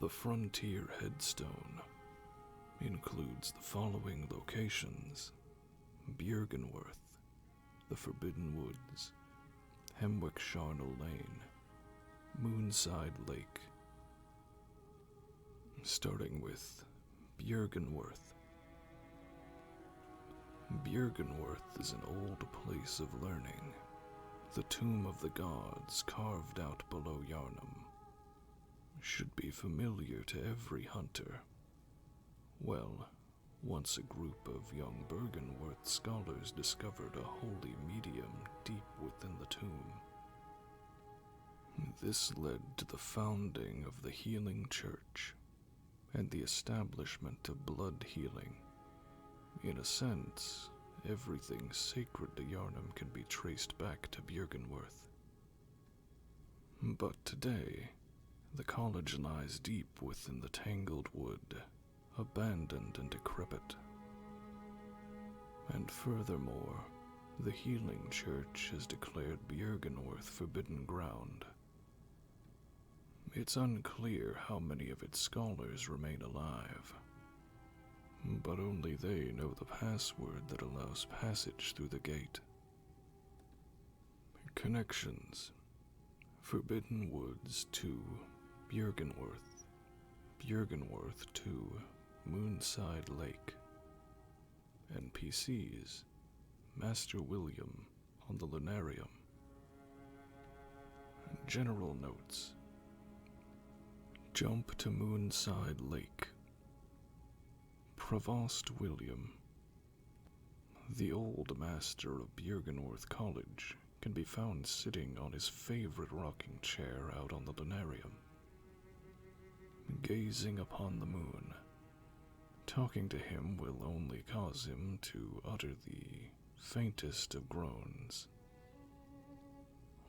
The Frontier Headstone includes the following locations: Byrgenwerth, the Forbidden Woods, Hemwick Charnel Lane, Moonside Lake. Starting with Byrgenwerth. Byrgenwerth is an old place of learning, the tomb of the gods carved out below Yharnam. Should be familiar to every hunter. Well, once a group of young Byrgenwerth scholars discovered a holy medium deep within the tomb. This led to the founding of the Healing Church and the establishment of blood healing. In a sense, everything sacred to Yharnam can be traced back to Byrgenwerth. But today, the college lies deep within the tangled wood, abandoned and decrepit. And furthermore, the Healing Church has declared Byrgenwerth forbidden ground. It's unclear how many of its scholars remain alive, but only they know the password that allows passage through the gate. Connections: Forbidden Woods to Byrgenwerth, Byrgenwerth to Moonside Lake. NPCs: Master William on the Lunarium. General notes: Jump to Moonside Lake. Provost William, the old master of Byrgenwerth College, can be found sitting on his favorite rocking chair out on the Lunarium, gazing upon the moon. Talking to him will only cause him to utter the faintest of groans,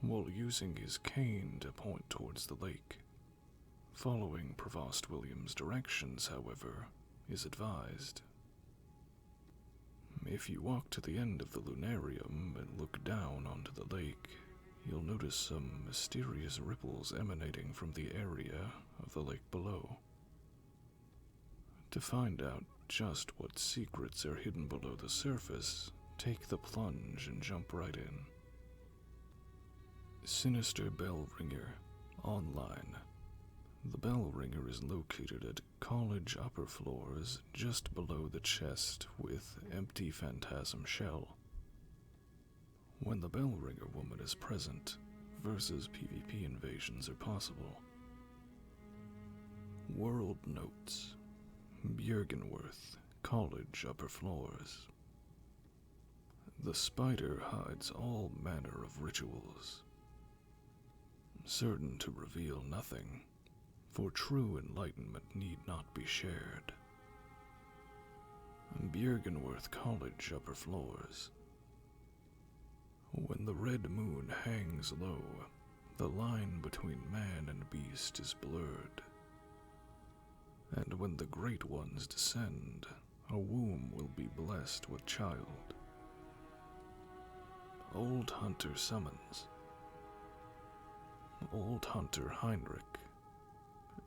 while using his cane to point towards the lake. Following Provost William's directions, however, is advised. If you walk to the end of the Lunarium and look down onto the lake, you'll notice some mysterious ripples emanating from the area of the lake below. To find out just what secrets are hidden below the surface, take the plunge and jump right in. Sinister Bell Ringer, online. The bell ringer is located at college upper floors just below the chest with empty phantasm shell. When the bell ringer woman is present, versus PvP invasions are possible. World notes: Byrgenwerth, college upper floors. The spider hides all manner of rituals, certain to reveal nothing, for true enlightenment need not be shared. Byrgenwerth College upper floors. When the red moon hangs low, the line between man and beast is blurred. And when the great ones descend, a womb will be blessed with child. Old Hunter summons. Old Hunter Heinrich,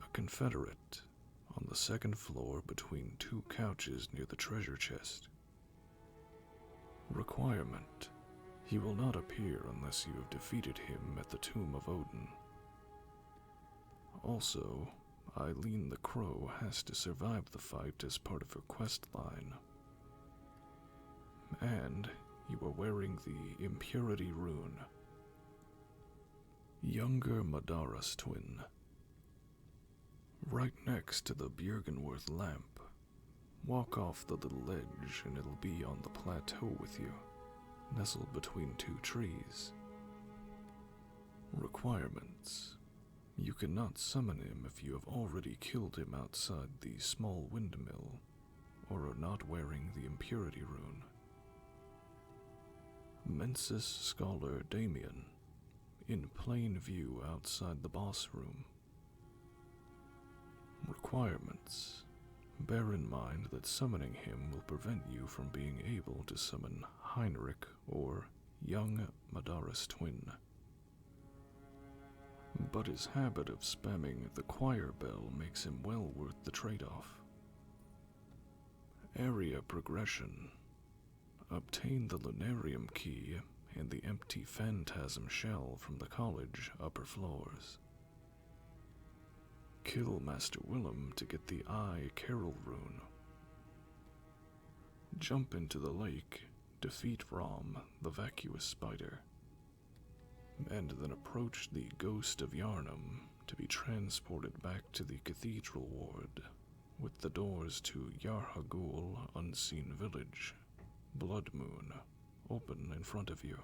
a Confederate, on the second floor between two couches near the treasure chest. Requirement: he will not appear unless you have defeated him at the Tomb of Odin. Also, Eileen the Crow has to survive the fight as part of her quest line. And you are wearing the Impurity Rune. Younger Madara's twin. Right next to the Byrgenwerth lamp. Walk off the little ledge and it'll be on the plateau with you, nestled between two trees. Requirements: you cannot summon him if you have already killed him outside the small windmill, or are not wearing the Impurity Rune. Mensis Scholar Damien, in plain view outside the boss room. Requirements: bear in mind that summoning him will prevent you from being able to summon Heinrich or young Madara's twin. but his habit of spamming the choir bell makes him well worth the trade-off. Area progression. Obtain the Lunarium key and the empty phantasm shell from the college upper floors. Kill Master Willem to get the Eye Carol rune. Jump into the lake, defeat Rom, the vacuous spider, and then approach the Ghost of Yarnum to be transported back to the Cathedral Ward, with the doors to Yarhagul Unseen Village, Blood Moon, open in front of you.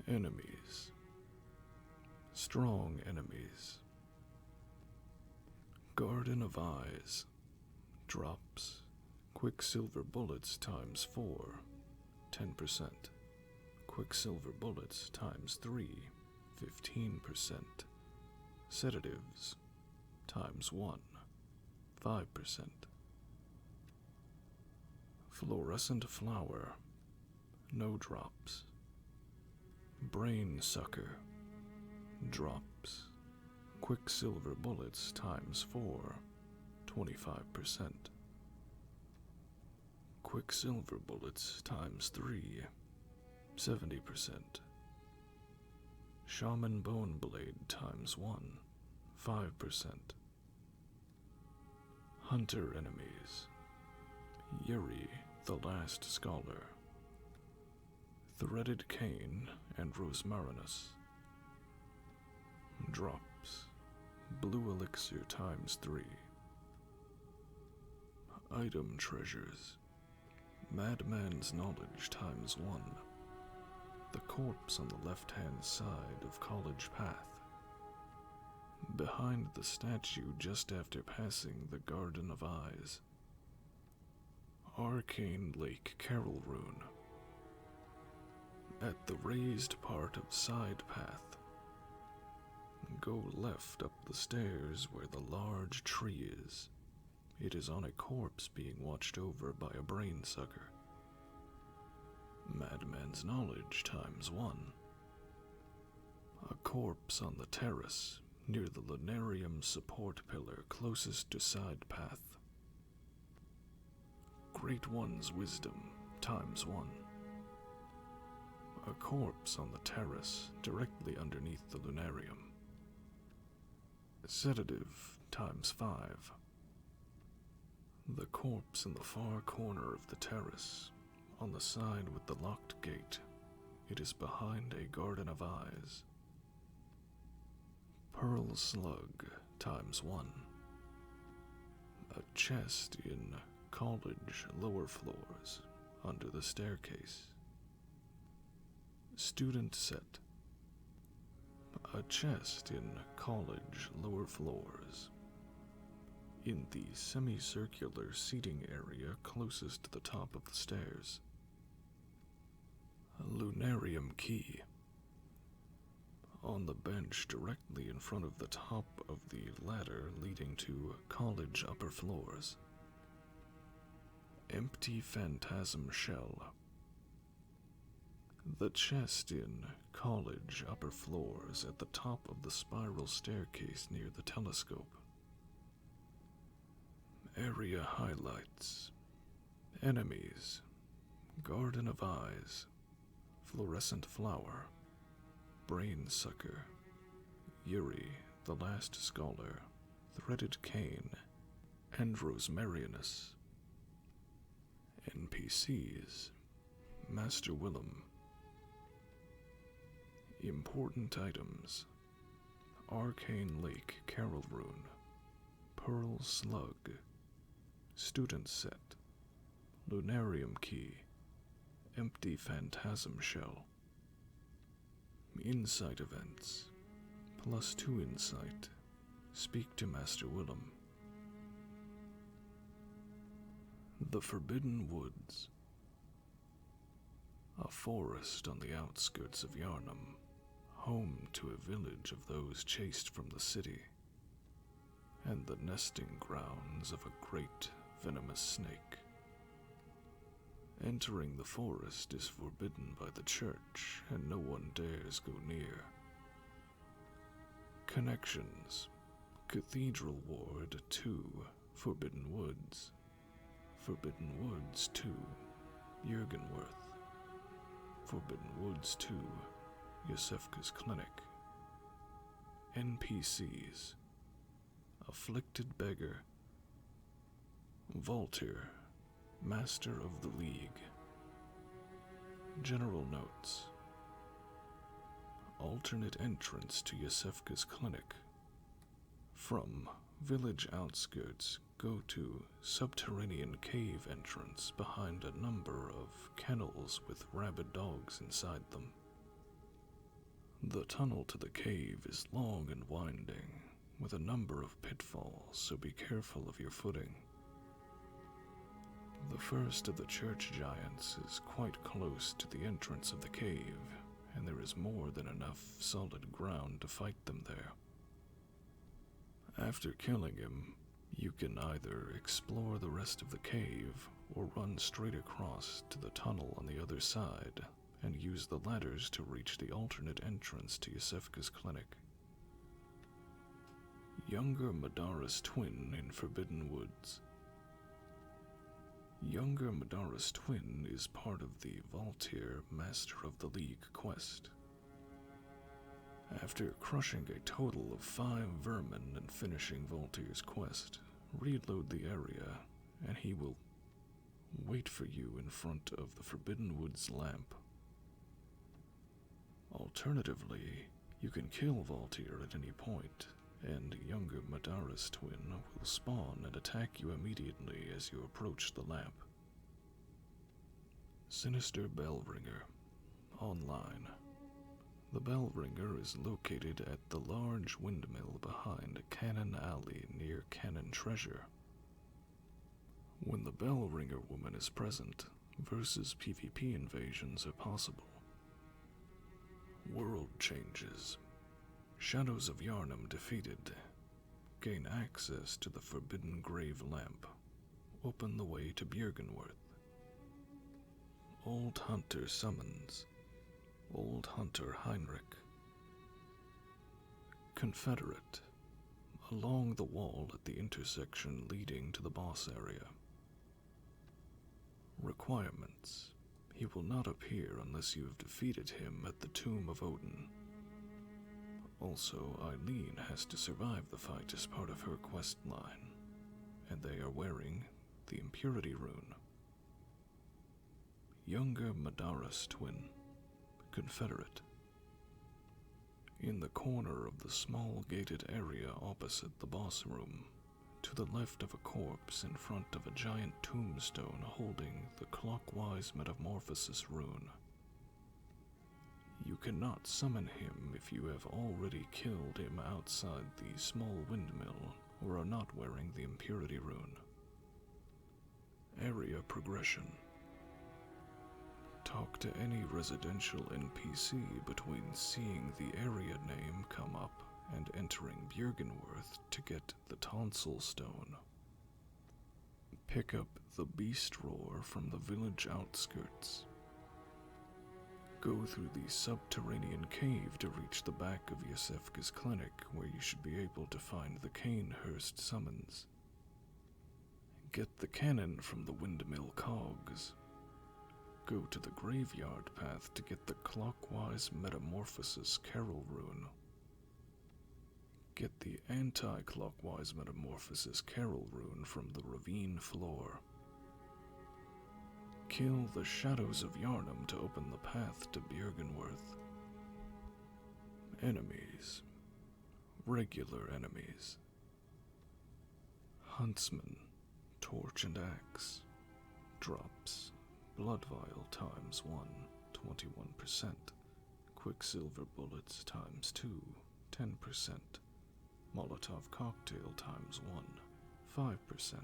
Enemies. Strong enemies. Garden of Eyes. Drops. Quicksilver bullets times 4, 10%. Quicksilver bullets times 3, 15%. Sedatives times 1, 5%. Fluorescent flower, no drops. Brain sucker, drops. Quicksilver bullets times 4, 25%. Quicksilver bullets times 3, 70%. Shaman bone blade times 1, 5%. Hunter enemies. Yuri, the Last Scholar. Threaded cane and Rosmarinus. Drops. Blue elixir times 3. Item treasures. Madman's knowledge times 1. The corpse on the left-hand side of College Path. Behind the statue just after passing the Garden of Eyes. Arcane Lake Carol Rune. At the raised part of Side Path. Go left up the stairs where the large tree is. It is on a corpse being watched over by a brain sucker. Madman's knowledge times 1. A corpse on the terrace near the Lunarium support pillar closest to Side Path. Great One's wisdom times 1. A corpse on the terrace directly underneath the Lunarium. Sedative times 5. The corpse in the far corner of the terrace, on the side with the locked gate. It is behind a Garden of Eyes. Pearl Slug times 1. A chest in college lower floors, under the staircase. Student set. A chest in college lower floors, in the semicircular seating area closest to the top of the stairs. A Lunarium key. On the bench directly in front of the top of the ladder leading to college upper floors. Empty phantasm shell. The chest in college upper floors at the top of the spiral staircase near the telescope. Area highlights. Enemies. Garden of Eyes. Fluorescent flower. Brain sucker. Yuri, the Last Scholar. Threaded cane. And Rosmarinus. NPCs. Master Willem. Important items. Arcane Lake Carol Rune. Pearl Slug. Student set. Lunarium key. Empty phantasm shell. Insight events. +2 insight. Speak to Master Willem. The Forbidden Woods. A forest on the outskirts of Yarnum, home to a village of those chased from the city, and the nesting grounds of a great venomous snake. Entering the forest is forbidden by the church, and no one dares go near. Connections: Cathedral Ward 2, Forbidden Woods. Forbidden Woods 2, Byrgenwerth. Forbidden Woods 2, Yosefka's Clinic. NPCs: Afflicted Beggar, Voltaire, Master of the League. General notes: alternate entrance to Yosefka's Clinic. From village outskirts, go to subterranean cave entrance behind a number of kennels with rabid dogs inside them. The tunnel to the cave is long and winding, with a number of pitfalls, so be careful of your footing. The first of the church giants is quite close to the entrance of the cave, and there is more than enough solid ground to fight them there. After killing him, you can either explore the rest of the cave or run straight across to the tunnel on the other side and use the ladders to reach the alternate entrance to Yosefka's Clinic. Younger Madara's twin in Forbidden Woods. Younger Madara's twin is part of the Voltaire Master of the League quest. After crushing a total of 5 vermin and finishing Voltaire's quest, reload the area, and he will wait for you in front of the Forbidden Woods lamp. Alternatively, you can kill Voltaire at any point, and younger Madara's twin will spawn and attack you immediately as you approach the lamp. Sinister Bellringer. Online. The Bellringer is located at the large windmill behind Cannon Alley near Cannon Treasure. When the Bellringer woman is present, versus PvP invasions are possible. World changes. Shadows of Yharnam defeated. Gain access to the Forbidden Grave Lamp. Open the way to Byrgenwerth. Old Hunter summons. Old Hunter Heinrich. Confederate. Along the wall at the intersection leading to the boss area. Requirements. He will not appear unless you have defeated him at the Tomb of Odin. Also, Eileen has to survive the fight as part of her quest line, and they are wearing the Impurity Rune. Younger Madara's twin, Confederate. In the corner of the small gated area opposite the boss room, to the left of a corpse in front of a giant tombstone holding the Clockwise Metamorphosis Rune. You cannot summon him if you have already killed him outside the small windmill or are not wearing the Impurity Rune. Area progression. Talk to any residential NPC between seeing the area name come up and entering Byrgenwerth to get the Tonsil Stone. Pick up the Beast Roar from the village outskirts. Go through the subterranean cave to reach the back of Yosefka's Clinic, where you should be able to find the Canehurst summons. Get the cannon from the windmill cogs. Go to the graveyard path to get the Clockwise Metamorphosis Carol Rune. Get the Anti-Clockwise Metamorphosis Carol Rune from the ravine floor. Kill the Shadows of Yharnam to open the path to Byrgenwerth. Enemies. Regular enemies. Huntsman, Torch and Axe. Drops. Blood Vial times 1, 21%. Quicksilver Bullets times 2, 10%. Molotov Cocktail times 1, 5%.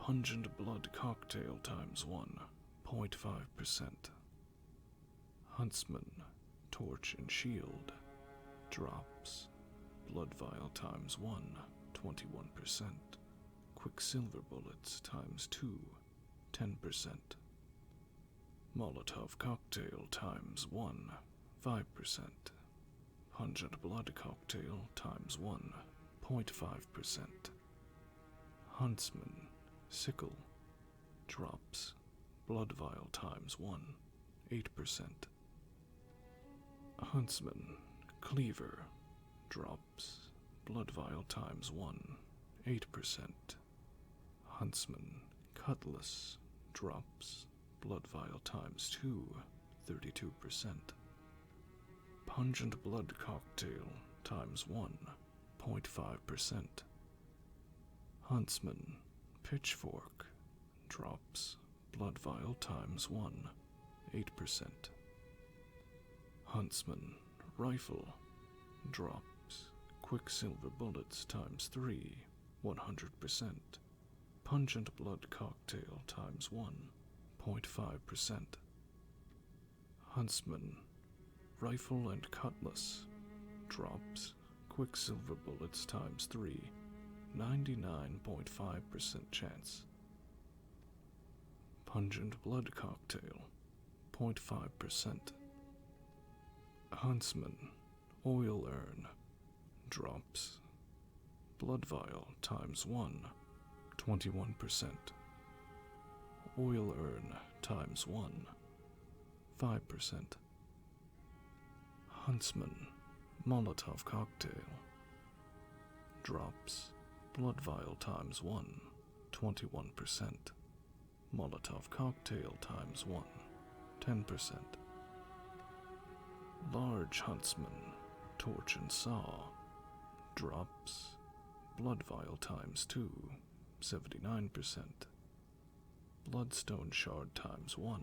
Pungent Blood Cocktail times 1, 0.5%. Huntsman, Torch and Shield. Drops. Blood Vial times 1, 21%. Quicksilver Bullets times 2, 10%. Molotov Cocktail times 1, 5%. Pungent blood cocktail times 1, 0.5%. Huntsman, sickle, drops, blood vial times 1, 8%. Huntsman, cleaver, drops, blood vial times 1, 8%. Huntsman, cutlass, drops, blood vial times 2, 32%. Pungent blood cocktail times 1, 0.5%. Huntsman, pitchfork, drops, blood vial times 1, 8%. Huntsman, rifle, drops, quicksilver bullets times 3, 100%. Pungent blood cocktail times 1, 0.5%. Huntsman, rifle and cutlass, drops, quicksilver bullets times 3, 99.5% chance. Pungent blood cocktail, 0.5%. Huntsman, oil urn, drops, blood vial times 1, 21%. Oil urn times 1, 5%. Huntsman, Molotov cocktail, drops, blood vial times 1, 21%. Molotov cocktail times 1, 10%. Large huntsman, torch and saw, drops, blood vial times 2, 79%. Bloodstone shard times 1,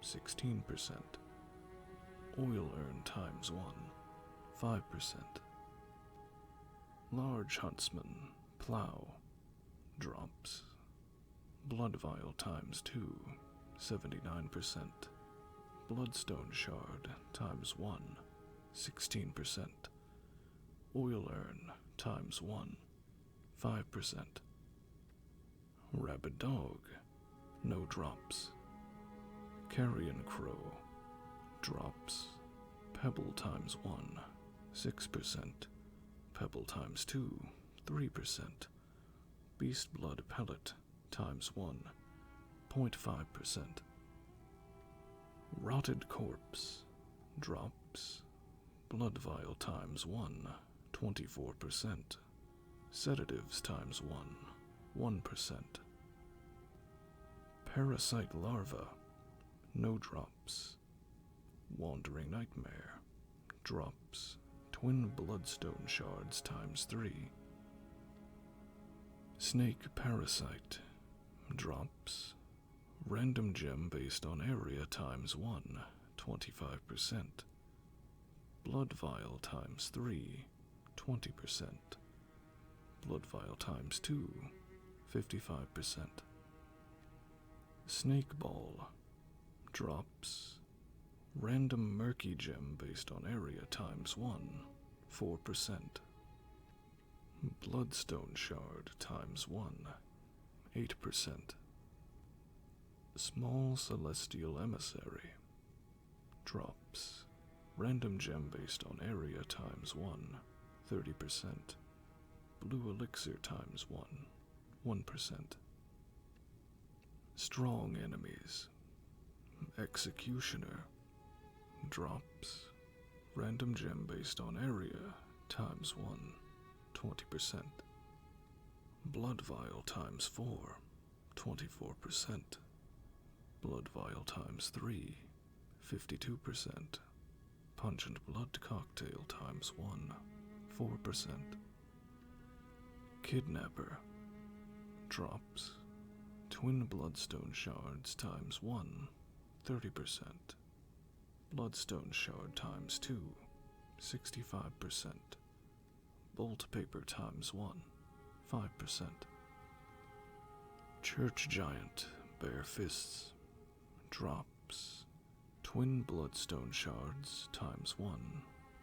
16%. Oil urn times 1, 5%. Large huntsman, plow, drops, blood vial times 2, 79%. Bloodstone shard times 1, 16%. Oil urn times 1, 5%. Rabid dog, no drops. Carrion crow, drops. Pebble times 1, 6%. Pebble times 2, 3%. Beast blood pellet times 1, 0.5%. Rotted corpse, drops, blood vial times 1, 24%. Sedatives times 1, 1%. Parasite larva, no drops. Wandering nightmare, drops, twin bloodstone shards times 3. Snake parasite, drops, random gem based on area times 1, 25%. Blood vial times 3, 20%. Blood vial times 2, 55%. Snake ball, drops, random murky gem based on area times 1, 4%. Bloodstone shard times 1, 8%. Small celestial emissary, drops, random gem based on area times 1, 30%. Blue elixir times 1, 1%. Strong enemies, executioner, drops, random gem based on area times 1, 20%. Blood vial times 4, 24%. Blood vial times 3, 52%. Pungent blood cocktail times 1, 4%. Kidnapper, drops, twin bloodstone shards times 1, 30%. Bloodstone shard times 2, 65%. Bolt paper times 1, 5%. Church giant, bare fists, drops, twin bloodstone shards times 1,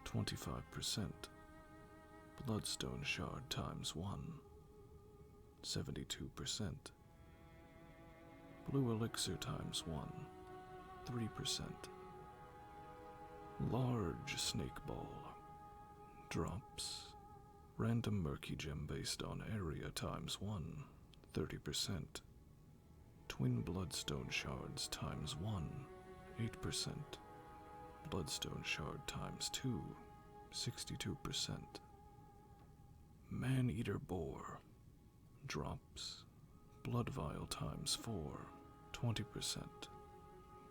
25%. Bloodstone shard times 1, 72%. Blue elixir times 1, 3%. Large snake ball, Drops. Random murky gem based on area times 1, 30%. Twin bloodstone shards times 1, 8%. Bloodstone shard times 2, 62%. Man-eater boar. Drops. Blood vial times 4, 20%.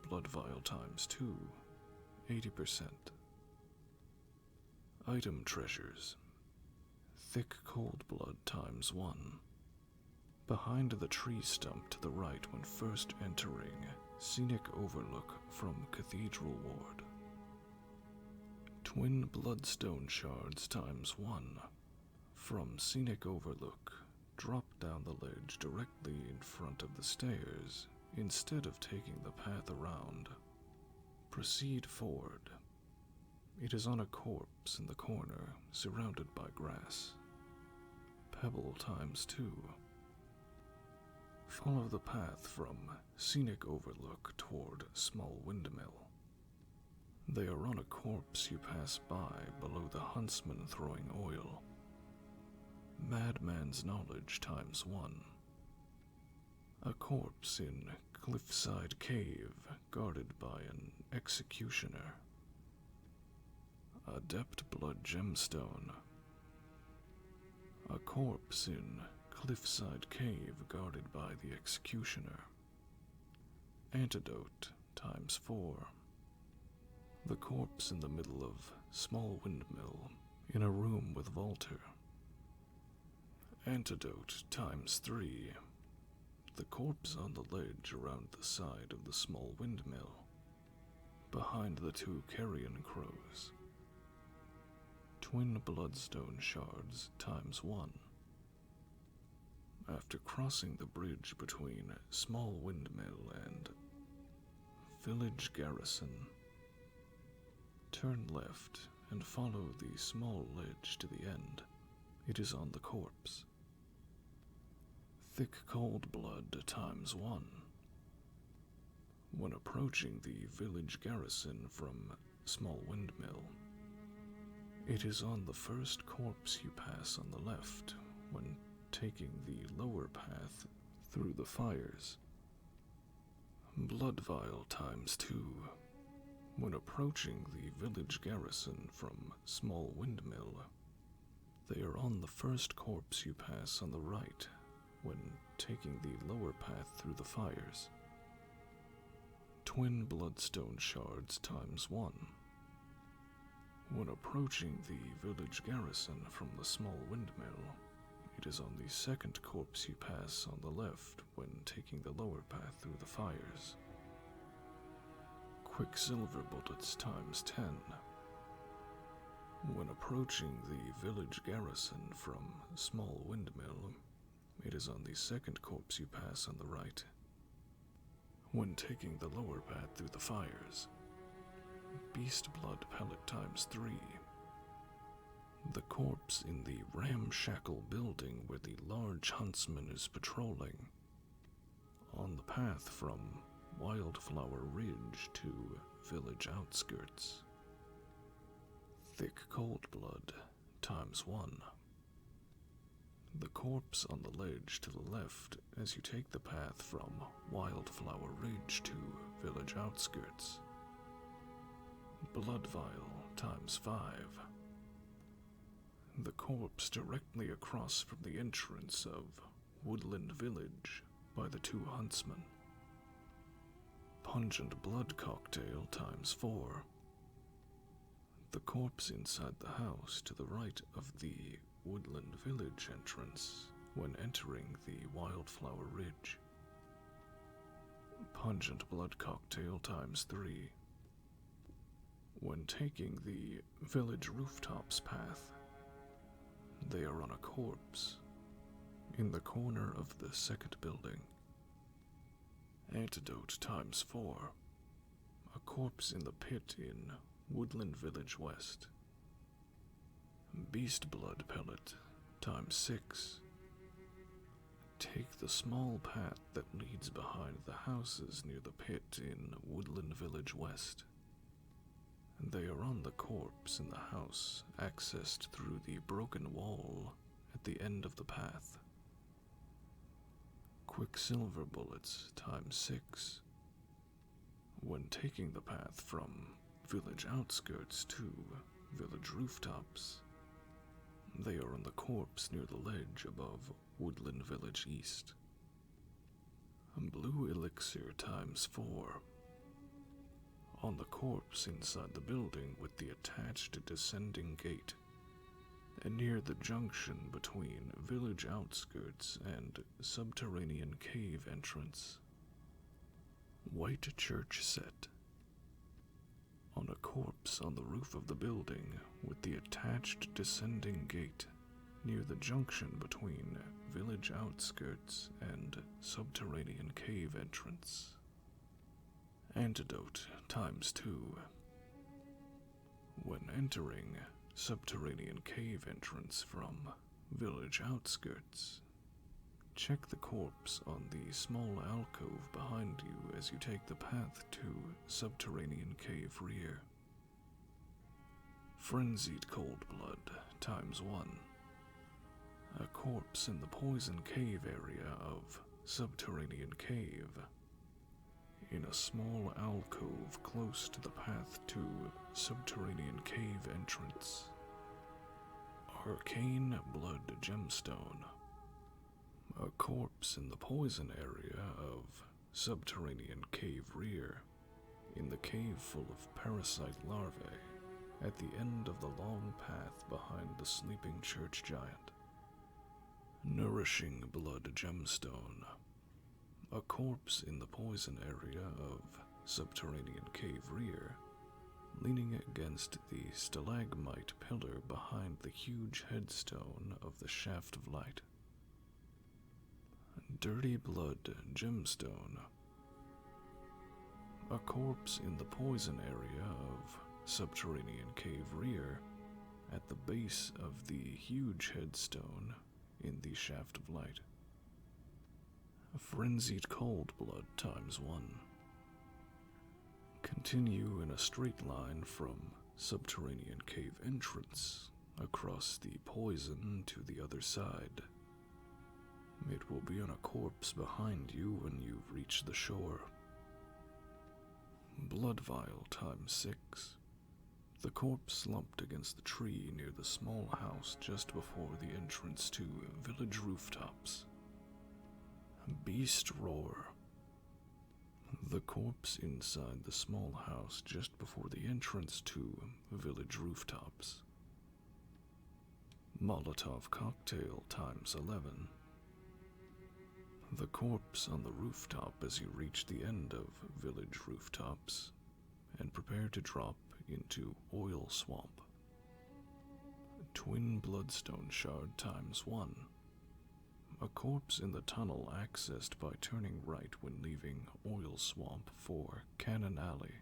Blood vial times 2, 80%. Item treasures. Thick cold blood times 1. Behind the tree stump to the right when first entering scenic overlook from Cathedral Ward. Twin bloodstone shards times 1. From scenic overlook, drop down the ledge directly in front of the stairs instead of taking the path around. Proceed forward. It is on a corpse in the corner, surrounded by grass. Pebble times 2. Follow the path from scenic overlook toward small windmill. They are on a corpse you pass by below the huntsman throwing oil. Madman's knowledge times 1. A corpse in cliffside cave guarded by an executioner. Adept blood gemstone. A corpse in cliffside cave guarded by the executioner. Antidote times 4. The corpse in the middle of small windmill in a room with Volter. Antidote times 3. The corpse on the ledge around the side of the small windmill, behind the 2 carrion crows. Twin bloodstone shards times 1. After crossing the bridge between small windmill and village garrison, turn left and follow the small ledge to the end. It is on the corpse. Thick cold blood times 1. When approaching the village garrison from small windmill, it is on the first corpse you pass on the left when taking the lower path through the fires. Blood vial times 2. When approaching the village garrison from small windmill, they are on the first corpse you pass on the right when taking the lower path through the fires. Twin bloodstone shards times 1. When approaching the village garrison from the small windmill, it is on the second corpse you pass on the left when taking the lower path through the fires. Quicksilver bullets times 10. When approaching the village garrison from small windmill, it is on the second corpse you pass on the right when taking the lower path through the fires. Beast blood pellet times 3. The corpse in the ramshackle building where the large huntsman is patrolling. On the path from Wildflower Ridge to village outskirts. Thick cold blood times 1. The corpse on the ledge to the left as you take the path from Wildflower Ridge to village outskirts. Blood vial times 5. The corpse directly across from the entrance of Woodland Village by the 2 huntsmen. Pungent blood cocktail times 4. The corpse inside the house to the right of the Woodland Village entrance when entering the Wildflower Ridge. Pungent blood cocktail times 3. When taking the village rooftops path, they are on a corpse in the corner of the second building. Antidote times 4. A corpse in the pit in Woodland Village West. Beast blood pellet times 6. Take the small path that leads behind the houses near the pit in Woodland Village West. They are on the corpse in the house, accessed through the broken wall at the end of the path. Quicksilver bullets ×6. When taking the path from village outskirts to village rooftops, they are on the corpse near the ledge above Woodland Village East. Blue elixir ×4. On the corpse inside the building with the attached descending gate, and near the junction between village outskirts and subterranean cave entrance. White church set. On a corpse on the roof of the building with the attached descending gate near the junction between village outskirts and subterranean cave entrance. Antidote ×2. When entering subterranean cave entrance from village outskirts, check the corpse on the small alcove behind you as you take the path to subterranean cave rear. Frenzied cold blood ×1. A corpse in the poison cave area of subterranean cave. In a small alcove close to the path to subterranean cave entrance. Arcane blood gemstone. A corpse in the poison area of subterranean cave rear. In the cave full of parasite larvae at the end of the long path behind the sleeping church giant. Nourishing blood gemstone. A corpse in the poison area of subterranean cave rear, leaning against the stalagmite pillar behind the huge headstone of the Shaft of Light. Dirty blood gemstone. A corpse in the poison area of subterranean cave rear, at the base of the huge headstone in the Shaft of Light. Frenzied cold blood ×1. Continue in a straight line from subterranean cave entrance across the poison to the other side. It will be on a corpse behind you when you reach the shore. Blood vial ×6. The corpse slumped against the tree near the small house just before the entrance to village rooftops. Beast roar. The corpse inside the small house just before the entrance to village rooftops. Molotov cocktail ×11. The corpse on the rooftop as you reach the end of village rooftops and prepare to drop into oil swamp. Twin bloodstone shard ×1. A corpse in the tunnel accessed by turning right when leaving oil swamp for Cannon Alley.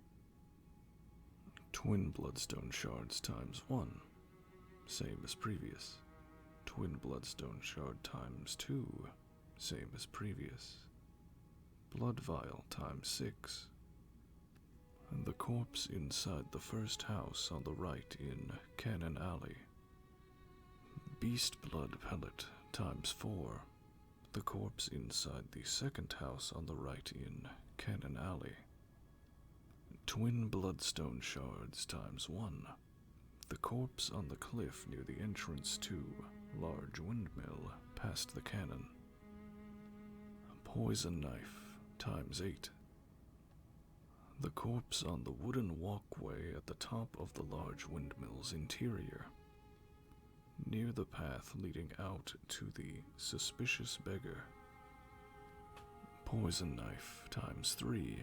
Twin bloodstone shards ×1. Same as previous. Twin bloodstone shard ×2. Same as previous. Blood vial ×6. The corpse inside the first house on the right in Cannon Alley. Beast blood pellet ×4. The corpse inside the second house on the right in Cannon Alley. Twin bloodstone shards ×1. The corpse on the cliff near the entrance to large windmill past the cannon. Poison knife ×8. The corpse on the wooden walkway at the top of the large windmill's interior, near the path leading out to the suspicious beggar. Poison knife ×3.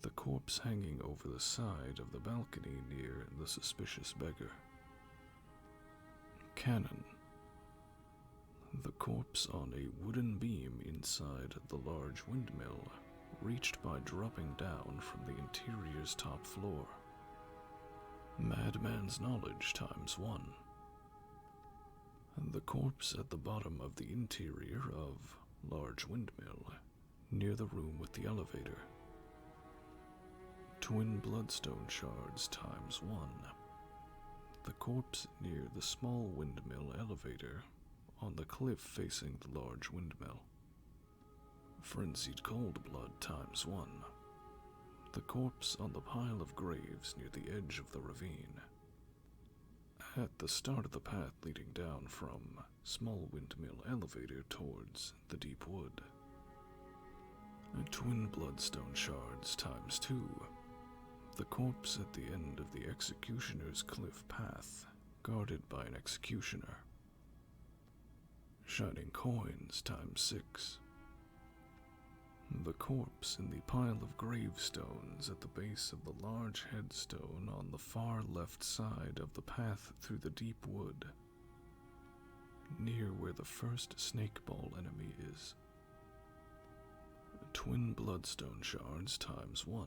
The corpse hanging over the side of the balcony near the suspicious beggar. Cannon. The corpse on a wooden beam inside the large windmill, reached by dropping down from the interior's top floor. Madman's knowledge ×1. The corpse at the bottom of the interior of large windmill, near the room with the elevator. Twin bloodstone shards times 1. The corpse near the small windmill elevator on the cliff facing the large windmill. Frenzied cold blood times 1. The corpse on the pile of graves near the edge of the ravine. At the start of the path leading down from small windmill elevator towards the deep wood. Twin bloodstone shards times 2. The corpse at the end of the executioner's cliff path, guarded by an executioner. Shining coins times 6. The corpse in the pile of gravestones at the base of the large headstone on the far left side of the path through the deep wood, near where the first snakeball enemy is. Twin bloodstone shards times 1.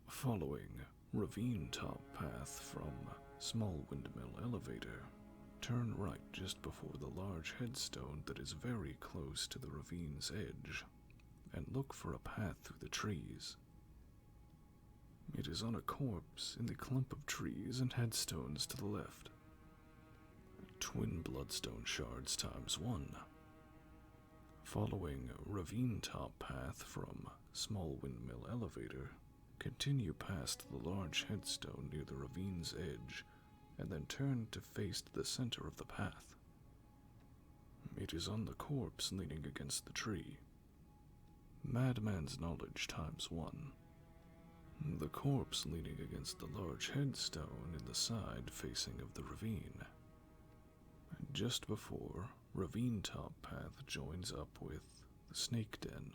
Following ravine top path from small windmill elevator, turn right just before the large headstone that is very close to the ravine's edge, and look for a path through the trees. It is on a corpse in the clump of trees and headstones to the left. Twin bloodstone shards times 1. Following ravine top path from small windmill elevator, continue past the large headstone near the ravine's edge, and then turn to face the center of the path. It is on the corpse leaning against the tree. Madman's knowledge times 1. The corpse leaning against the large headstone in the side facing of the ravine. Just before ravine top path joins up with the snake den.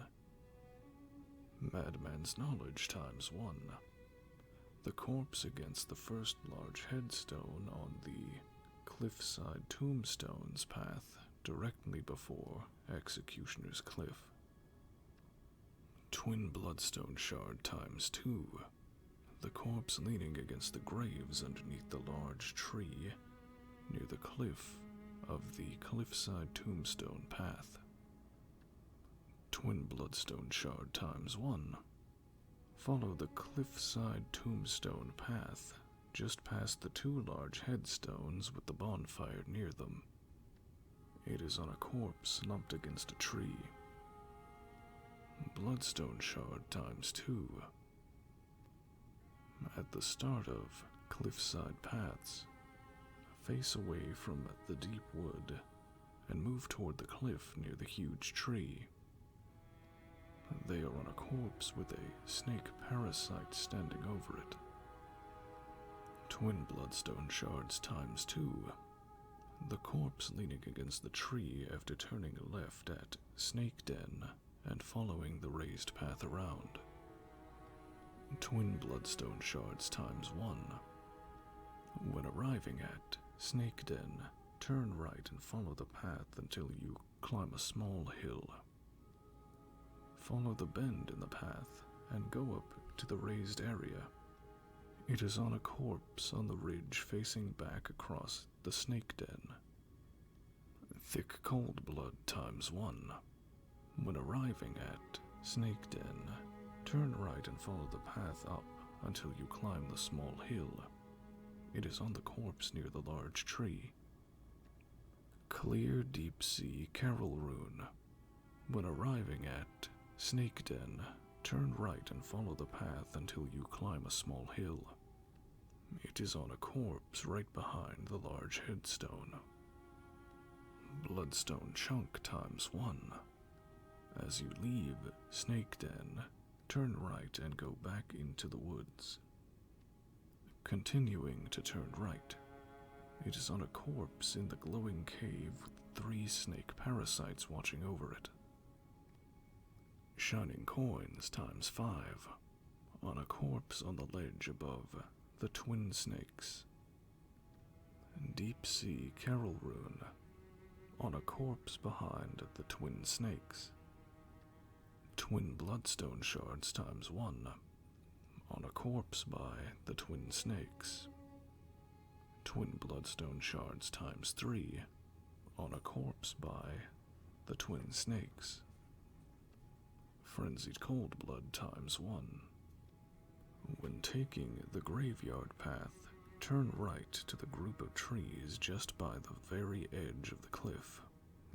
Madman's knowledge times 1. The corpse against the first large headstone on the cliffside tombstones path directly before Executioner's Cliff. Twin bloodstone shard times 2. The corpse leaning against the graves underneath the large tree near the cliff of the cliffside tombstone path. Twin bloodstone shard times 1. Follow the cliffside tombstone path just past the 2 large headstones with the bonfire near them. It is on a corpse lumped against a tree. Bloodstone shard times 2. At the start of cliffside paths, face away from the deep wood and move toward the cliff near the huge tree. They are on a corpse with a snake parasite standing over it. Twin bloodstone shards times 2. The corpse leaning against the tree after turning left at Snake Den and following the raised path around. Twin bloodstone shards times 1. When arriving at Snake Den, turn right and follow the path until you climb a small hill. Follow the bend in the path and go up to the raised area. It is on a corpse on the ridge facing back across the snake den. Thick cold blood times 1. When arriving at Snake Den, turn right and follow the path up until you climb the small hill. It is on the corpse near the large tree. Clear deep sea Carol Rune. When arriving at Snake Den, turn right and follow the path until you climb a small hill. It is on a corpse right behind the large headstone. Bloodstone chunk times 1. As you leave Snake Den, turn right and go back into the woods. Continuing to turn right, it is on a corpse in the glowing cave with 3 snake parasites watching over it. Shining coins times 5, on a corpse on the ledge above the twin snakes. Deep sea Carol Rune, on a corpse behind the twin snakes. Twin bloodstone shards times 1, on a corpse by the twin snakes. Twin bloodstone shards times 3, on a corpse by the twin snakes. Frenzied cold blood times 1, When taking the graveyard path, turn right to the group of trees just by the very edge of the cliff.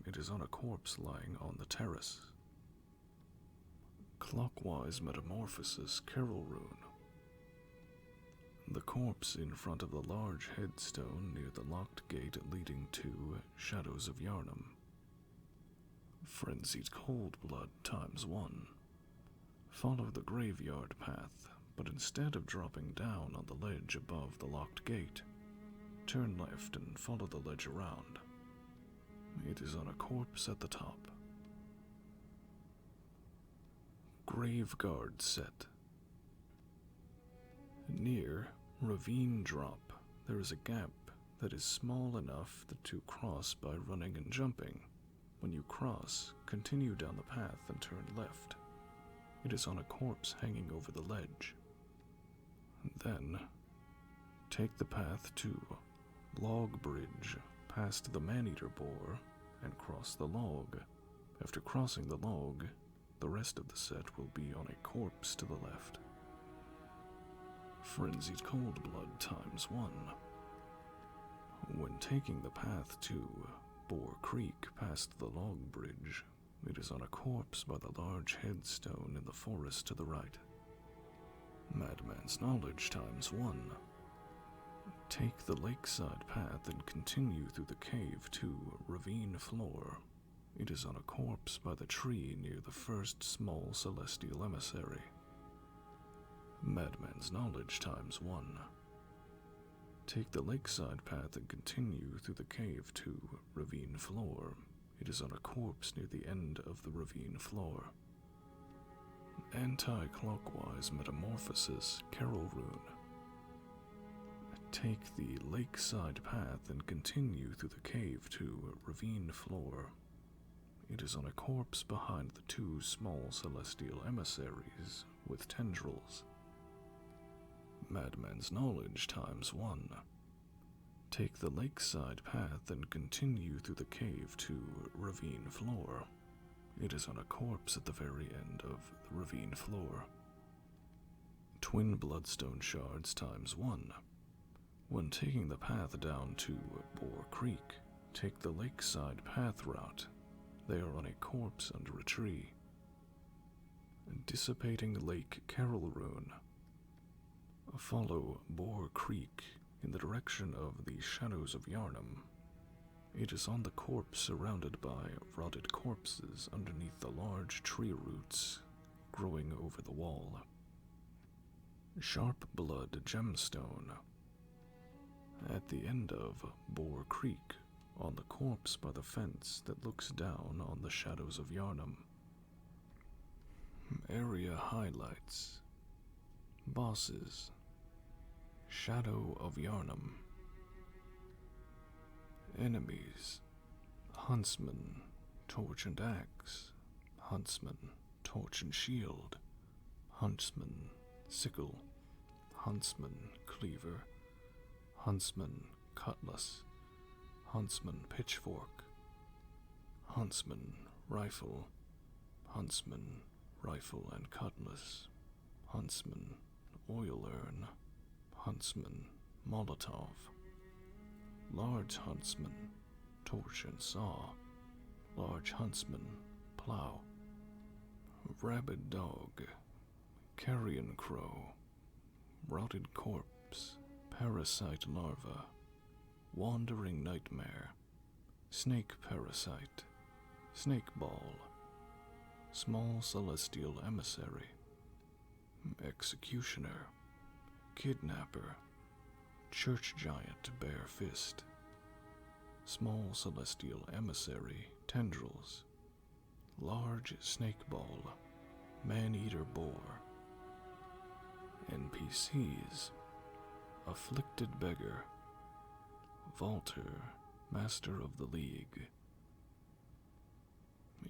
It is on a corpse lying on the terrace. Clockwise Metamorphosis Carol Rune. The corpse in front of the large headstone near the locked gate leading to Shadows of Yarnum. Frenzied Cold Blood ×1. Follow the graveyard path, but instead of dropping down on the ledge above the locked gate, turn left and follow the ledge around. It is on a corpse at the top. Graveguard Set. Near Ravine Drop, there is a gap that is small enough to cross by running and jumping. When you cross, continue down the path and turn left. It is on a corpse hanging over the ledge. Then, take the path to Log Bridge, past the Man-Eater Boar, and cross the log. After crossing the log, the rest of the set will be on a corpse to the left. Frenzied Cold Blood ×1. When taking the path to Boar Creek past the log bridge, it is on a corpse by the large headstone in the forest to the right. Madman's Knowledge ×1. Take the lakeside path and continue through the cave to Ravine Floor. It is on a corpse by the tree near the first small celestial emissary. Madman's Knowledge ×1. Take the lakeside path and continue through the cave to Ravine Floor. It is on a corpse near the end of the ravine floor. Anti-clockwise Metamorphosis Carol Rune. Take the lakeside path and continue through the cave to Ravine Floor. It is on a corpse behind the two small celestial emissaries with tendrils. Madman's Knowledge ×1. Take the lakeside path and continue through the cave to Ravine Floor. It is on a corpse at the very end of the ravine floor. Twin Bloodstone Shards ×1. When taking the path down to Boar Creek, take the lakeside path route. They are on a corpse under a tree. Dissipating Lake Carol Rune. Follow Boar Creek in the direction of the Shadows of Yarnum. It is on the corpse surrounded by rotted corpses underneath the large tree roots growing over the wall. Sharp Blood Gemstone. At the end of Boar Creek, on the corpse by the fence that looks down on the Shadows of Yarnum. Area Highlights. Bosses. Shadow of Yarnum. Enemies. Huntsman, Torch and Axe. Huntsman, Torch and Shield. Huntsman, Sickle. Huntsman, Cleaver. Huntsman, Cutlass. Huntsman, Pitchfork. Huntsman, Rifle. Huntsman, Rifle and Cutlass. Huntsman, Oil Urn. Huntsman, Molotov. Large Huntsman, Torch and Saw. Large Huntsman, Plow. Rabid Dog. Carrion Crow. Rotted Corpse. Parasite Larva. Wandering Nightmare. Snake Parasite. Snake Ball. Small Celestial Emissary. Executioner. Kidnapper. Church Giant Bare Fist. Small Celestial Emissary Tendrils. Large Snake Ball. Man-Eater Boar. NPCs. Afflicted Beggar. Vaulter, Master of the League.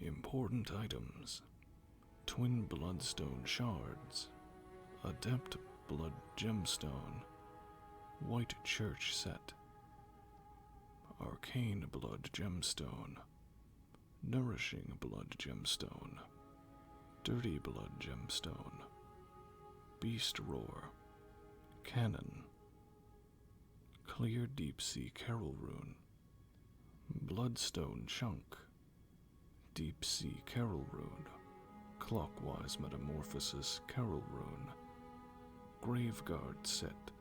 Important items. Twin Bloodstone Shards. Adept Blood Gemstone. White Church Set. Arcane Blood Gemstone. Nourishing Blood Gemstone. Dirty Blood Gemstone. Beast Roar, Cannon, Clear Deep Sea Carol Rune, Bloodstone Chunk, Deep Sea Carol Rune, Clockwise Metamorphosis Carol Rune, Graveguard Set,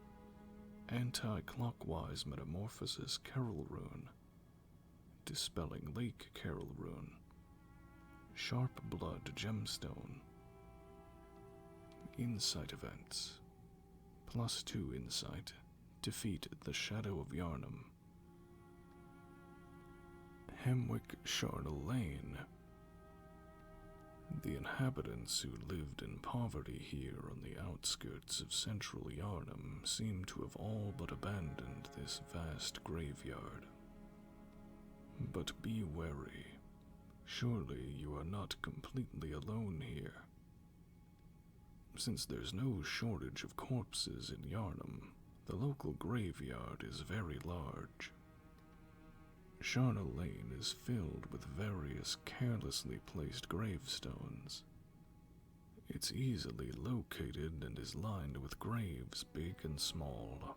Anti-Clockwise Metamorphosis Carol Rune, Dispelling Lake Carol Rune, Sharp Blood Gemstone. Insight Events. +2 Insight. Defeat the Shadow of Yharnam. Hemwick Charnel Lane. The inhabitants who lived in poverty here on the outskirts of central Yharnam seem to have all but abandoned this vast graveyard. But be wary. Surely you are not completely alone here. Since there's no shortage of corpses in Yharnam, the local graveyard is very large. Charnel Lane is filled with various carelessly placed gravestones. It's easily located and is lined with graves big and small.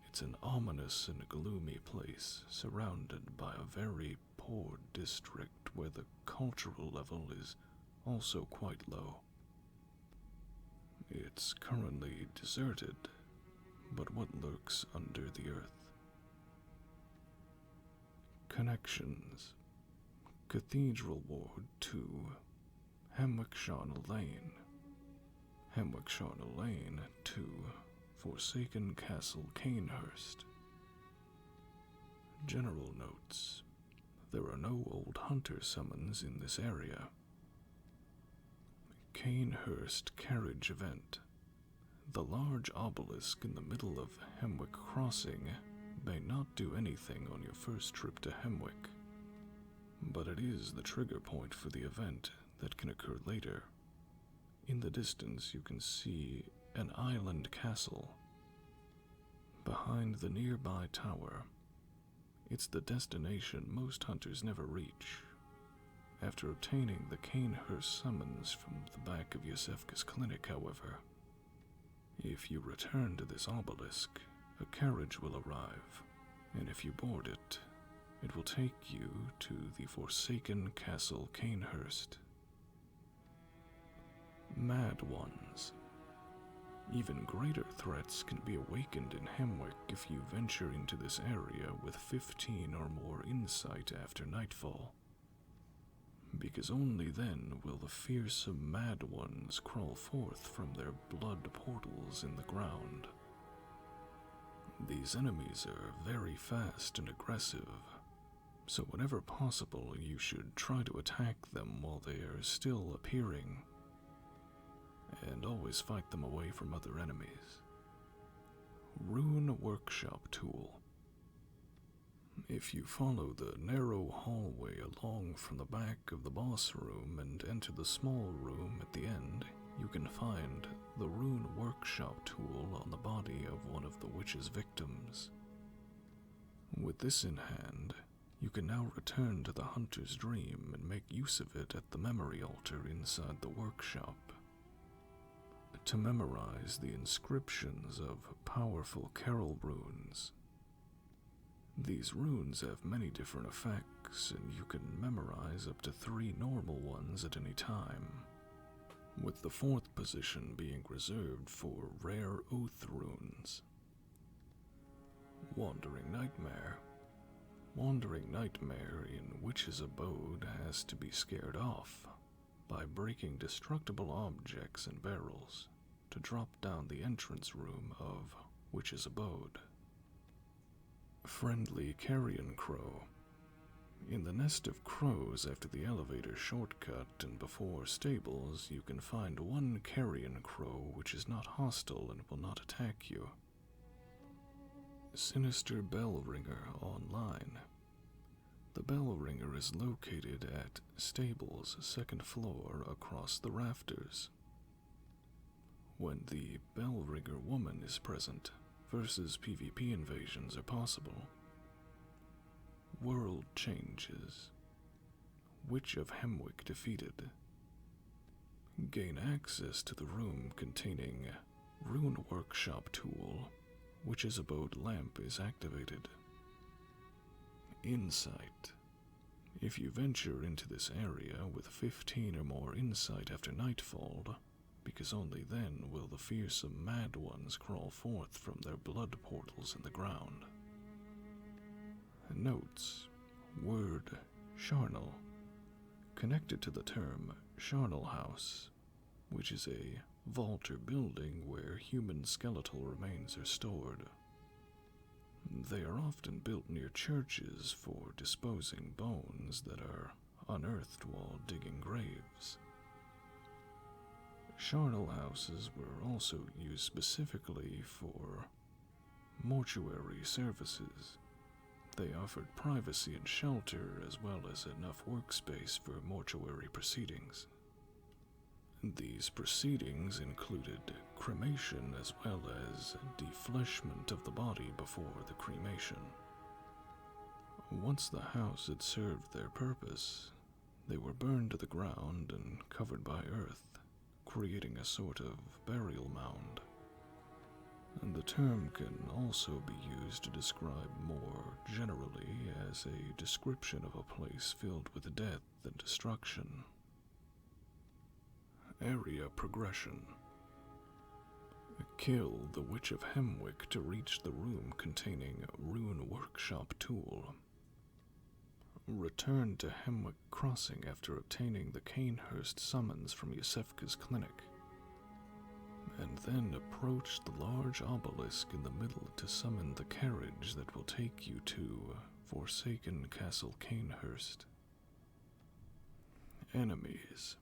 It's an ominous and gloomy place surrounded by a very poor district where the cultural level is also quite low. It's currently deserted, but what lurks under the earth? Connections. Cathedral Ward 2, Hemwick Charnel Lane. Hemwick Charnel Lane 2, Forsaken Castle Canehurst. General notes. There are no old hunter summons in this area. Canehurst Carriage Event. The large obelisk in the middle of Hemwick Crossing may not do anything on your first trip to Hemwick, but it is the trigger point for the event that can occur later. In the distance you can see an island castle. Behind the nearby tower, it's the destination most hunters never reach. After obtaining the Canehurst summons from the back of Yosefka's clinic, however, if you return to this obelisk, a carriage will arrive, and if you board it, it will take you to the Forsaken Castle Canehurst. Mad Ones. Even greater threats can be awakened in Hemwick if you venture into this area with 15 or more insight after nightfall, because only then will the fearsome Mad Ones crawl forth from their blood portals in the ground. These enemies are very fast and aggressive, so whenever possible you should try to attack them while they are still appearing, and always fight them away from other enemies. Rune Workshop Tool. If you follow the narrow hallway along from the back of the boss room and enter the small room at the end, you can find the Rune Workshop tool on the body of one of the witch's victims. With this in hand, you can now return to the hunter's dream and make use of it at the memory altar inside the workshop to memorize the inscriptions of powerful Carol runes. These runes have many different effects, and you can memorize up to 3 normal ones at any time, with the 4th position being reserved for rare oath runes. Wandering Nightmare. Wandering Nightmare in Witch's Abode has to be scared off by breaking destructible objects and barrels to drop down the entrance room of Witch's Abode. Friendly Carrion Crow. In the nest of crows after the elevator shortcut and before stables, you can find one carrion crow which is not hostile and will not attack you. Sinister Bell Ringer Online. The bell ringer is located at stables 2nd floor across the rafters. When the bell ringer woman is present, versus PvP invasions are possible. World Changes. Witch of Hemwick defeated. Gain access to the room containing Rune Workshop tool, which is abode lamp is activated. Insight. If you venture into this area with 15 or more insight after nightfall, because only then will the fearsome mad ones crawl forth from their blood portals in the ground. Notes. Word Charnel. Connected to the term Charnel House, which is a vault or building where human skeletal remains are stored. They are often built near churches for disposing bones that are unearthed while digging graves. Charnel houses were also used specifically for mortuary services. They offered privacy and shelter as well as enough workspace for mortuary proceedings. These proceedings included cremation as well as defleshment of the body before the cremation. Once the house had served their purpose, they were burned to the ground and covered by earth, creating a sort of burial mound. And the term can also be used to describe more generally as a description of a place filled with death and destruction. Area progression. Kill the Witch of Hemwick to reach the room containing Rune Workshop tool. Return to Hemwick Crossing after obtaining the Canehurst summons from Yosefka's clinic, and then approach the large obelisk in the middle to summon the carriage that will take you to Forsaken Castle Canehurst. Enemies.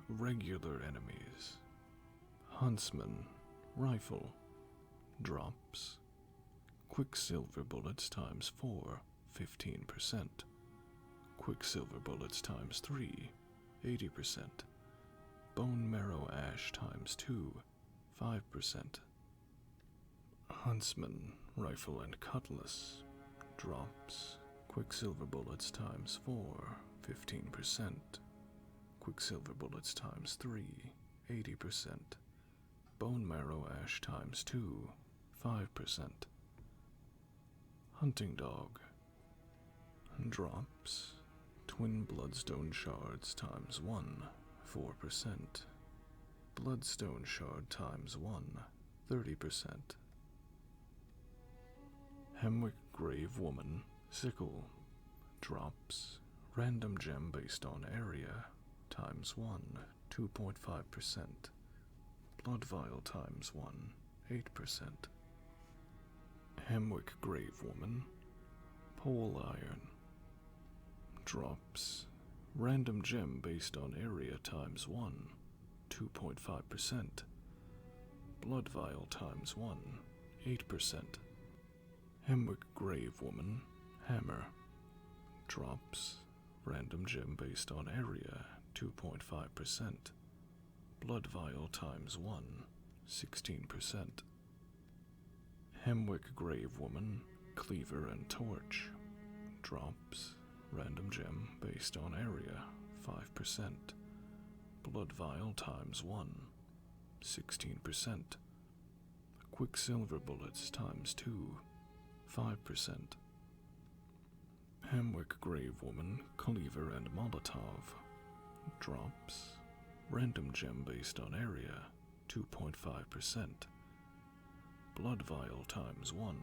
Regular enemies. Huntsman, rifle, drops, quicksilver bullets times 4, 15%, quicksilver bullets times 3, 80%, bone marrow ash times 2, 5%, huntsman, rifle and cutlass, drops, quicksilver bullets times 4, 15%, quicksilver bullets times 3, 80%, bone marrow ash times 2, 5%, hunting dog, drops, twin bloodstone shards times 1, 4%, bloodstone shard times 1, 30%, Hemwick grave woman, sickle, drops, random gem based on area, times 1, 2.5%, blood vial times 1, 8%, Hemwick grave woman, pole iron, drops, random gem based on area times 1, 2.5%, blood vial times 1, 8%, Hemwick grave woman, hammer, drops, random gem based on area 2.5%, blood vial times 1, 16%, Hemwick grave woman, cleaver and torch, drops, random gem based on area 5%, blood vial times 1, 16%, quicksilver bullets times 2, 5%, Hemwick grave woman, cleaver and Molotov, drops, random gem based on area 2.5%, blood vial times 1,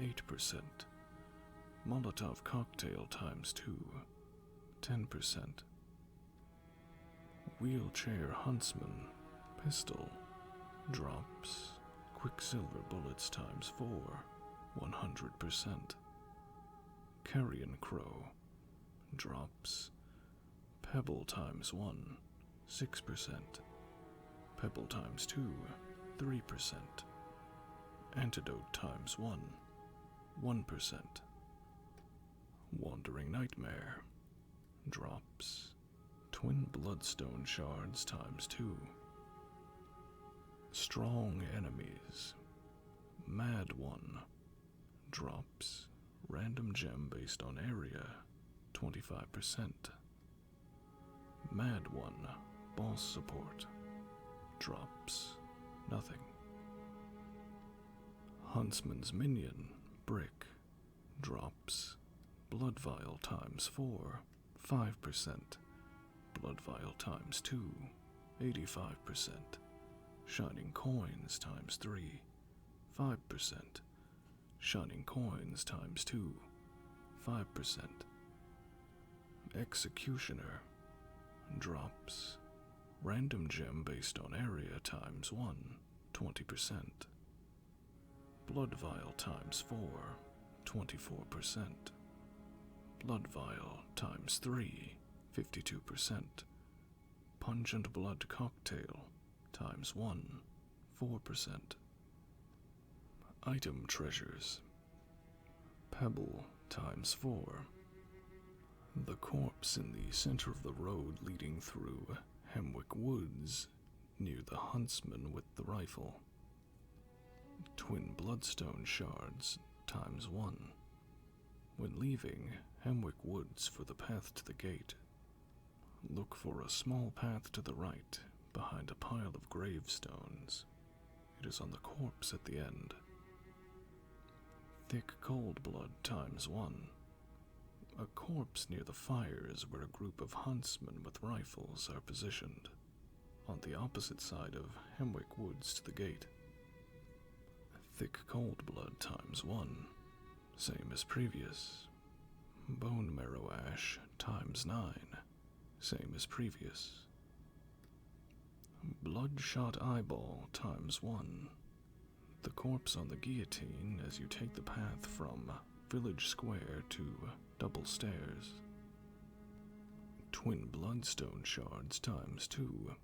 8%, Molotov cocktail times 2, 10%, wheelchair huntsman, pistol, drops, quicksilver bullets times 4, 100%, carrion crow, drops, pebble times 1, 6%, pebble times 2, 3%, antidote times 1, 1%, wandering nightmare, drops, twin bloodstone shards times 2, strong enemies, mad one, drops, random gem based on area 25%, mad one, boss support. Drops nothing. Huntsman's minion, Brick, drops Blood Vial times 4, 5%. Blood Vial times 2, 85%. Shining Coins times 3, 5%. Shining Coins times 2, 5%. Executioner drops Random Gem based on area times 1, 20%. Blood Vial times 4, 24%. Blood Vial times 3, 52%. Pungent Blood Cocktail times 1, 4%. Item Treasures. Pebble times 4. The corpse in the center of the road leading through Hemwick Woods, near the huntsman with the rifle. Twin Bloodstone Shards times 1. When leaving Hemwick Woods for the path to the gate, look for a small path to the right behind a pile of gravestones. It is on the corpse at the end. Thick Cold Blood times 1. A corpse near the fires where a group of huntsmen with rifles are positioned, on the opposite side of Hemwick Woods to the gate. Thick Cold Blood times 1, same as previous. Bone Marrow Ash times 9, same as previous. Bloodshot Eyeball times 1. The corpse on the guillotine as you take the path from Village Square to Double Stairs. Twin Bloodstone Shards times 2.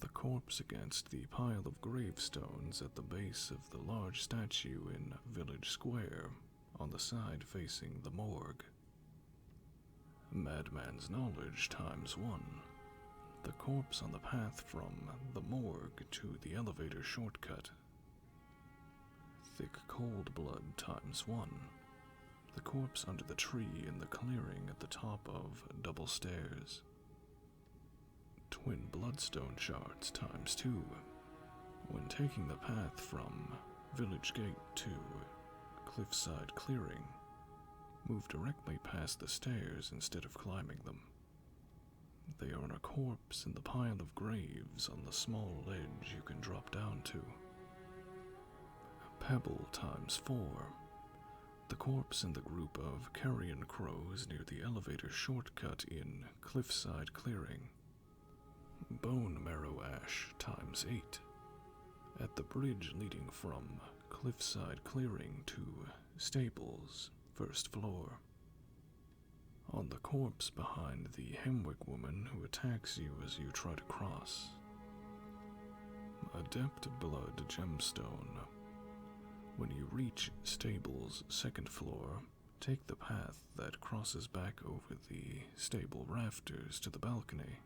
The corpse against the pile of gravestones at the base of the large statue in Village Square, on the side facing the morgue. Madman's Knowledge times 1. The corpse on the path from the morgue to the elevator shortcut. Thick Cold Blood times 1. The corpse under the tree in the clearing at the top of Double Stairs. Twin Bloodstone Shards times 2. When taking the path from Village Gate to Cliffside Clearing, move directly past the stairs instead of climbing them. They are on a corpse in the pile of graves on the small ledge you can drop down to. Pebble times 4. The corpse in the group of carrion crows near the elevator shortcut in Cliffside Clearing. Bone Marrow Ash times 8. At the bridge leading from Cliffside Clearing to Stables, first floor. On the corpse behind the Hemwick woman who attacks you as you try to cross. Adept Blood Gemstone. When you reach Stables' second floor, take the path that crosses back over the stable rafters to the balcony.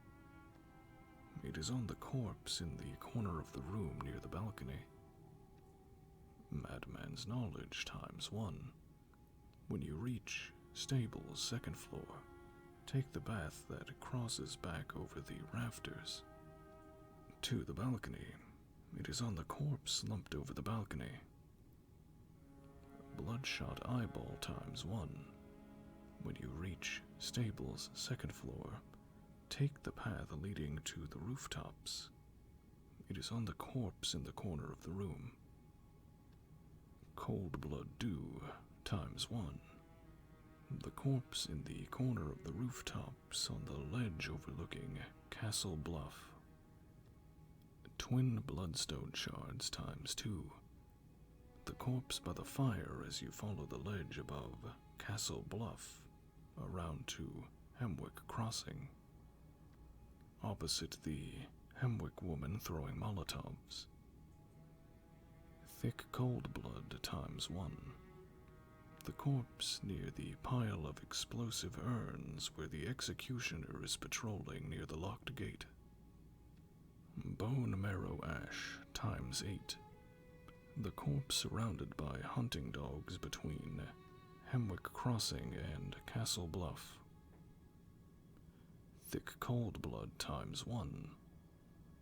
It is on the corpse in the corner of the room near the balcony. Madman's Knowledge times 1. When you reach Stables' second floor, take the path that crosses back over the rafters to the balcony. It is on the corpse lumped over the balcony. Bloodshot Eyeball times 1. When you reach Stables' second floor, take the path leading to the rooftops. It is on the corpse in the corner of the room. Cold Blood Dew times 1. The corpse in the corner of the rooftops on the ledge overlooking Castle Bluff. Twin Bloodstone Shards times 2. The corpse by the fire as you follow the ledge above Castle Bluff, around to Hemwick Crossing. Opposite the Hemwick woman throwing Molotovs. Thick Cold Blood times 1. The corpse near the pile of explosive urns where the executioner is patrolling near the locked gate. Bone Marrow Ash times 8. The corpse surrounded by hunting dogs between Hemwick Crossing and Castle Bluff. Thick cold blood ×1.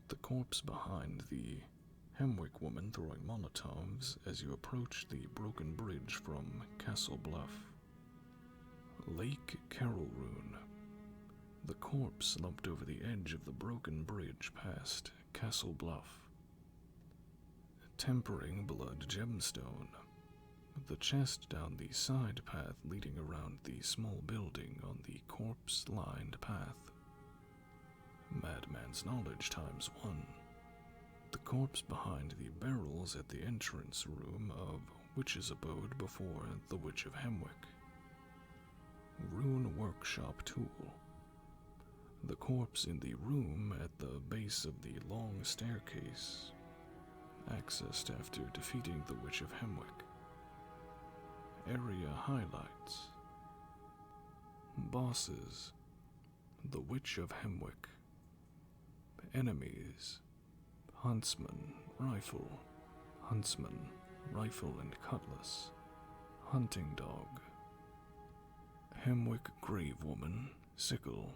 The corpse behind the Hemwick woman throwing Molotovs as you approach the broken bridge from Castle Bluff. Lake Carolrune. The corpse slumped over the edge of the broken bridge past Castle Bluff. Tempering Blood Gemstone. The chest down the side path leading around the small building on the corpse-lined path. Madman's Knowledge ×1. The corpse behind the barrels at the entrance room of Witch's Abode before the Witch of Hemwick. Rune Workshop Tool. The corpse in the room at the base of the long staircase, accessed after defeating the Witch of Hemwick. Area Highlights. Bosses. The Witch of Hemwick. Enemies. Huntsman, Rifle and Cutlass. Hunting Dog. Hemwick Grave Woman, Sickle.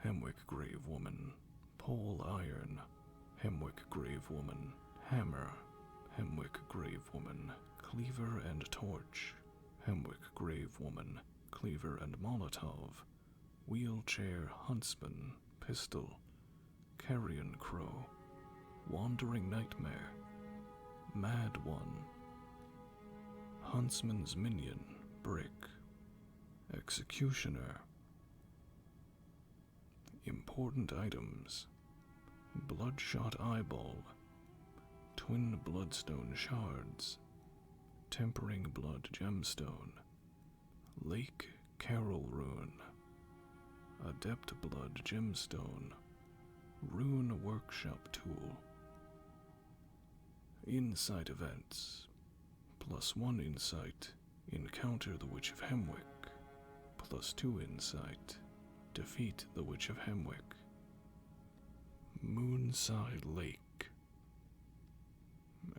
Hemwick Grave Woman. Pole Iron. Hemwick Grave Woman. Hammer. Hemwick Grave Woman. Cleaver and Torch. Hemwick Grave Woman. Cleaver and Molotov. Wheelchair Huntsman. Pistol. Carrion Crow. Wandering Nightmare. Mad One. Huntsman's Minion, Brick. Executioner. Important items. Bloodshot Eyeball. Twin Bloodstone Shards. Tempering Blood Gemstone. Lake Carolrune. Adept Blood Gemstone. Rune Workshop Tool. Insight Events. +1 Insight, encounter the Witch of Hemwick. +2 Insight, defeat the Witch of Hemwick. Moonside Lake.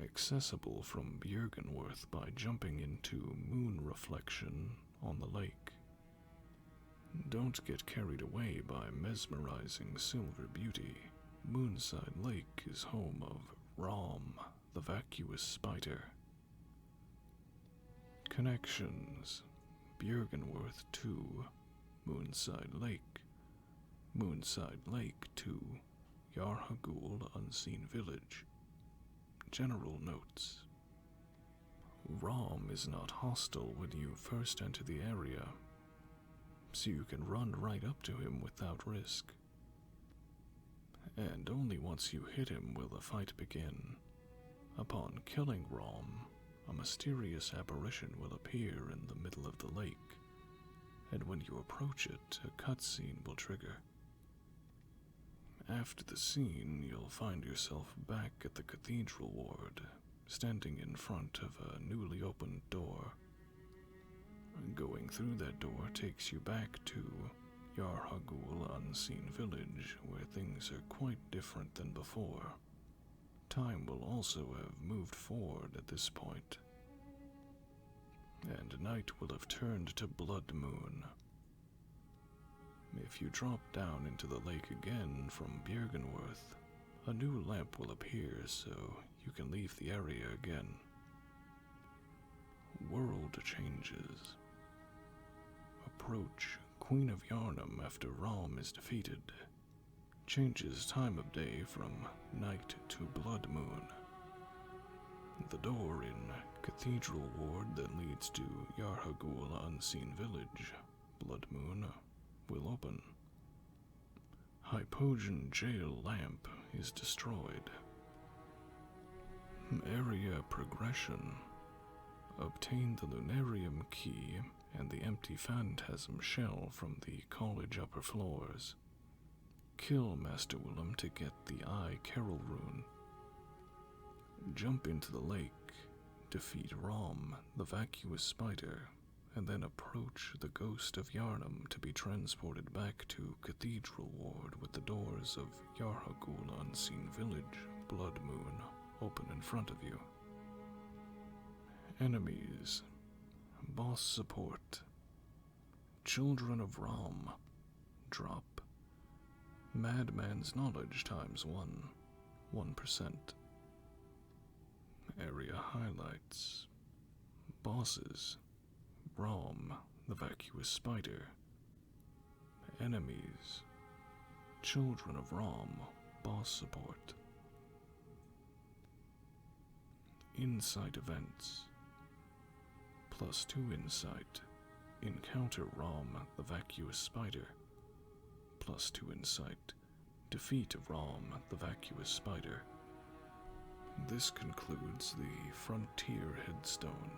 Accessible from Byrgenwerth by jumping into moon reflection on the lake. Don't get carried away by mesmerizing silver beauty. Moonside Lake is home of Rom, the vacuous spider. Connections. Byrgenwerth to Moonside Lake. Moonside Lake to Yarhagul Unseen Village. General notes. Rom is not hostile when you first enter the area, so you can run right up to him without risk. And only once you hit him will the fight begin. Upon killing Rom, a mysterious apparition will appear in the middle of the lake, and when you approach it, a cutscene will trigger. After the scene, you'll find yourself back at the Cathedral Ward, standing in front of a newly opened door. Going through that door takes you back to Yarhagul Unseen Village, where things are quite different than before. Time will also have moved forward at this point, and night will have turned to blood moon. If you drop down into the lake again from Byrgenwerth, a new lamp will appear so you can leave the area again. World changes. Approach Queen of Yarnum after Rom is defeated. Changes time of day from night to blood moon. The door in Cathedral Ward that leads to Yarhagul Unseen Village, blood moon, will open. Hypogean Jail lamp is destroyed. Area progression. Obtain the Lunarium key and the empty phantasm shell from the college upper floors. Kill Master Willem to get the Eye Carolrune. Jump into the lake, defeat Rom, the vacuous spider, and then approach the ghost of Yarnum to be transported back to Cathedral Ward with the doors of Yarhagul Unseen Village, Blood Moon, open in front of you. Enemies. Boss support. Children of Rom. Drop. Madman's knowledge times 1%. Area highlights. Bosses. Rom, the vacuous spider. Enemies. Children of Rom, boss support. Insight events. +2 insight. Encounter Rom, the vacuous spider. +2 insight. Defeat of Rom, the vacuous spider. This concludes the Frontier Headstone.